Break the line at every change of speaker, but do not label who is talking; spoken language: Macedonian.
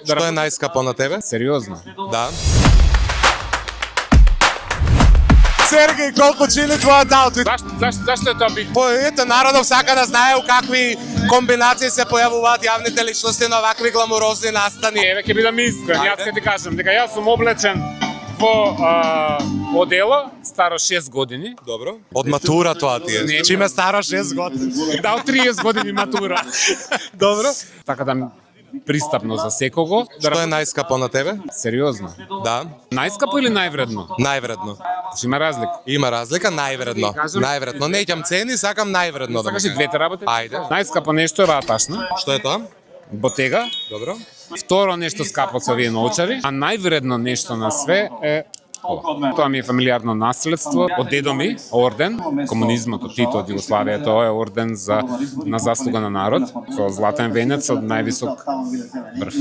Што е најскапо на тебе?
Сериозно?
Да. Сергеј, колку чини твојот аутфит?
Зашто е тоа битно?
По ете, народов сака да знае у какви комбинации се појавуваат јавните личности на вакви гламурозни настани.
Еве ќе бидам искрен, јас ќе ти кажам дека јас сум облечен во одело, старо 6 години.
Добро. Од матура тоа ти е. Чиме старо 6 години?
Да, од 30 години матура.
Добро.
Така да пристапно за секого.
Што е најскапо на тебе?
Сериозно?
Да.
Најскапо или највредно?
Највредно.
Има разлика.
Има разлика, највредно. Највредно. Неќам цени, сакам највредно да.
Сакаш и двете работи?
Ајде.
Најскапо нешто е ваташна,
Што е тоа?
ботега.
Добро.
Второ нешто скапо со овие научари, а највредно нешто на све е ова. Тоа ми е фамилиарно наследство од дедо ми, орден, комунизмот од Тито од Југославија, тоа е орден на заслуга на народ, со златен венец од највисок брв.